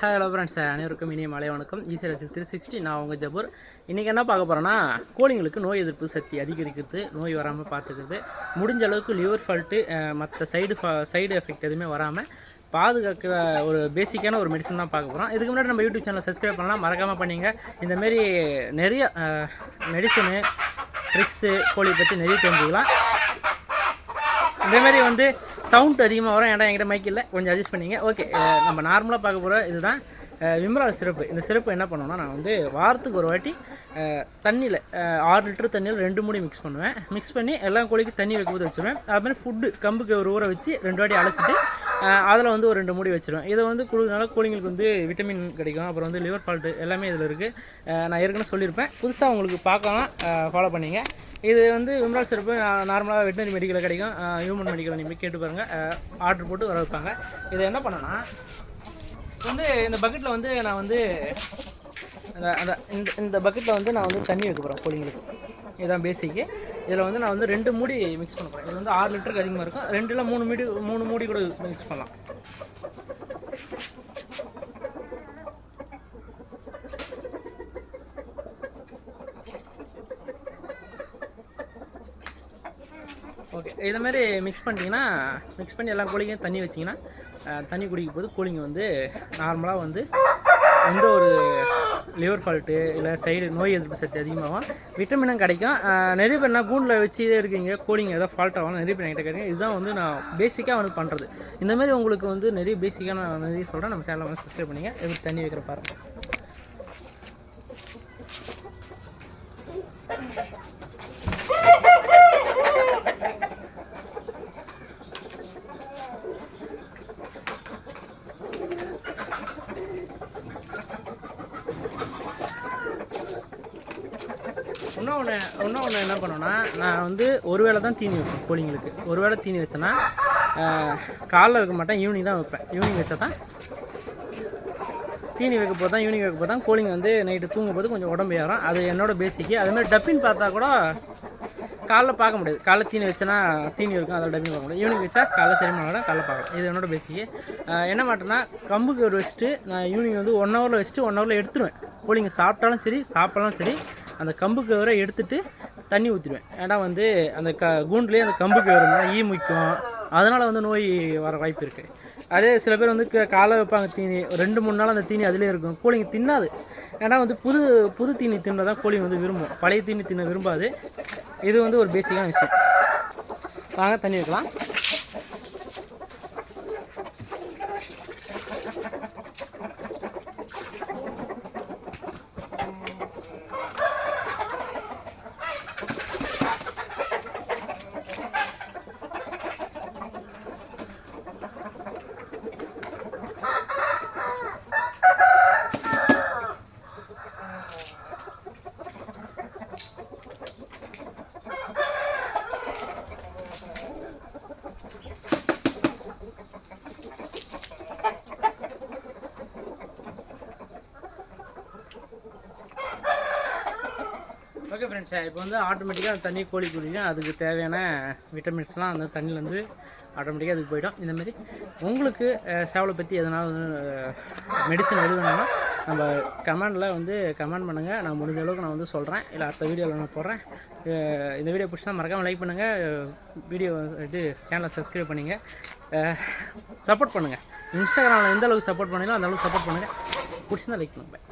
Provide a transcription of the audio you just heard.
Hello friends, அனைவருக்கும் இனிய மாலை வணக்கம். ஈஸியாக 360 நான் உங்கள் ஜபூர். இன்றைக்கி என்ன பார்க்க போகிறோன்னா, கோழிங்களுக்கு நோய் எதிர்ப்பு சக்தி அதிகரிக்கிறது, நோய் வராமல் பார்த்துக்கிறது, முடிஞ்ச அளவுக்கு லிவர் ஃபால்ட்டு மற்ற சைடு எஃபெக்ட் எதுவுமே வராமல் பாதுகாக்கிற ஒரு பேசிக்கான ஒரு மெடிசன் தான் பார்க்க போகிறோம். இதுக்கு முன்னாடி நம்ம யூடியூப் சேனலை சப்ஸ்கிரைப் பண்ணலாம், மறக்காமல் பண்ணிங்க. இந்தமாரி நிறைய மெடிசனு ட்ரிக்ஸு கோழி பற்றி நிறைய தெரிஞ்சுக்கலாம். இதேமாரி வந்து சவுண்ட் அதிகமாக வரும், ஏன்னா என்கிட்ட மைக் இல்லை, கொஞ்சம் அட்ஜஸ்ட் பண்ணிங்க. ஓகே, நம்ம நார்மலாக பார்க்க போகிற இதுதான் விம்ரால் சிறப்பு. இந்த சிறப்பு என்ன பண்ணுவேன்னா, நான் வந்து வாரத்துக்கு ஒரு வாட்டி தண்ணியில் 6 லிட்டர் தண்ணியில் 2 மூடி மிக்ஸ் பண்ணுவேன். மிக்ஸ் பண்ணி எல்லா கோழிக்கு தண்ணி வைக்கும்போது வச்சுருவேன். அதுமாதிரி ஃபுட்டு கம்புக்கு ஒரு ஊற வச்சு 2 வாட்டி அலசிட்டு அதில் வந்து ஒரு 2 மூடி வச்சுருவேன். இதை வந்து கொடுக்கறதுனால கோழிங்களுக்கு வந்து விட்டமின் கிடைக்கும். அப்புறம் வந்து லிவர் ஃபால்ட்டு எல்லாமே இதில் இருக்குது. நான் ஏற்கனவே சொல்லியிருப்பேன், புதுசாக உங்களுக்கு பார்க்கலாம், ஃபாலோ பண்ணிங்க. இது வந்து விம்ரால் சிறப்பு நார்மலாக வெட்டினரி மெடிக்கலில் கிடைக்கும், ஹியூமன் மெடிக்கலில் நீங்கள் கேட்டு பாருங்கள், ஆர்டர் போட்டு வர வைப்பாங்க. இதை என்ன பண்ணேன்னா, வந்து இந்த பக்கெட்டில் வந்து நான் வந்து இந்த பக்கெட்டில் வந்து நான் வந்து தண்ணி வைக்க போகிறேன் கோழிங்களுக்கு. இதுதான் பேசிக்கு. இதில் வந்து நான் வந்து 2 மூடி மிக்ஸ் பண்ண போகிறேன். இது வந்து 6 லிட்டருக்கு அதிகமாக இருக்கும். 2 இல்லை 3 மூடி கூட மிக்ஸ் பண்ணலாம். ஓகே, இதுமாரி மிக்ஸ் பண்ணிட்டீங்கன்னா, மிக்ஸ் பண்ணி எல்லா கோழிக்கும் தண்ணி வச்சிங்கன்னா, தண்ணி குடிக்கும் போது கோழிங்க வந்து நார்மலாக வந்து எந்த ஒரு லிவர் ஃபால்ட்டு இல்லை சைடு நோய் எதிர்ப்பு சக்தி அதிகமாகும், விட்டமினும் கிடைக்கும். நிறைய பேர் நான் கூண்டில் வச்சுட்டே இருக்கீங்க, கோழிங்க ஏதாவது ஃபால்ட் ஆகும், நிறைய பேர் என்கிட்ட கேட்குறீங்க. இதுதான் வந்து நான் பேசிக்காக வந்து பண்ணுறது. இந்தமாரி உங்களுக்கு வந்து நிறைய பேசிக்காக நான் நிறைய சொல்கிறேன். நம்ம சேனலை வந்து சப்ஸ்கிரைப் பண்ணிங்க. எப்படி தண்ணி வைக்கிற பாருங்கள். இன்னொன்று என்ன பண்ணுவேன்னா, நான் வந்து ஒரு வேளை தான் தீனி வைப்பேன் கோழிங்களுக்கு. ஒரு வேளை தீனி வச்சேன்னா காலைல வைக்க மாட்டேன், ஈவினிங் தான் வைப்பேன். ஈவினிங் வச்சா தான் தீனி வைக்க போது தான், ஈவினிங் வைக்க போது தான் கோழிங்க வந்து நைட்டு தூங்கும் போது கொஞ்சம் உடம்பு ஏறும். அது என்னோடய பேசிக்கு. அதுமாதிரி டப்பின் பார்த்தா கூட காலைல பார்க்க முடியாது. காலைல தீனி வச்சேன்னா தீனி இருக்கும், அதில் டப்பின் பார்க்க முடியாது. ஈவினிங் வச்சா காலைல சரிமான காலைல பார்க்கலாம். இது என்னோடய பேசிக்கு. என்ன மாட்டேன்னா, கம்புக்கு ஒரு வச்சுட்டு நான் ஈவினிங் வந்து 1 ஹவரில் வச்சுட்டு 1 ஹவரில் எடுத்துருவேன். கோழிங்க சாப்பிட்டாலும் சரி சாப்பிட்டாலும் சரி, அந்த கம்புக்கு வர எடுத்துகிட்டு தண்ணி ஊற்றிடுவேன். ஏன்னா வந்து அந்த கூண்டுலேயே அந்த கம்புக்கு வரும்னா ஈ முய்க்கும், அதனால் வந்து நோய் வர வாய்ப்பு இருக்குது. அதே சில பேர் வந்து காலை வைப்பாங்க தீனி, 2-3 நாள் அந்த தீனி அதிலே இருக்கும், கோழிங்க தின்னாது. ஏன்னா வந்து புது தீனி தின்ன தான் கோழிங்க வந்து விரும்பும், பழைய தீனி தின்ன விரும்பாது. இது வந்து ஒரு பேசிக்கான விஷயம். வாங்க தண்ணி வைக்கலாம். ஓகே ஃப்ரெண்ட்ஸ், இப்போ வந்து ஆட்டோமேட்டிக்காக தண்ணி கோழி குடிக்கும், அதுக்கு தேவையான விட்டமின்ஸ்லாம் அந்த தண்ணியிலேருந்து ஆட்டோமேட்டிக்காக அதுக்கு போய்டும். இந்தமாரி உங்களுக்கு சேவலை பற்றி எதனாலும் மெடிசன் எது வேணும்னா நம்ம கமெண்டில் வந்து கமெண்ட் பண்ணுங்கள். நான் முடிஞ்ச அளவுக்கு நான் வந்து சொல்கிறேன், இல்லை அடுத்த வீடியோவில் நான் போடுறேன். இந்த வீடியோ பிடிச்சா மறக்காமல் லைக் பண்ணுங்கள், வீடியோ சேனலை சப்ஸ்கிரைப் பண்ணிங்க, சப்போர்ட் பண்ணுங்கள். இன்ஸ்டாகிராமில் எந்த அளவுக்கு சப்போர்ட் பண்ணீங்களோ அந்த அளவுக்கு சப்போர்ட் பண்ணுங்கள். பிடிச்சிருந்தா லைக் பண்ணுங்கள்.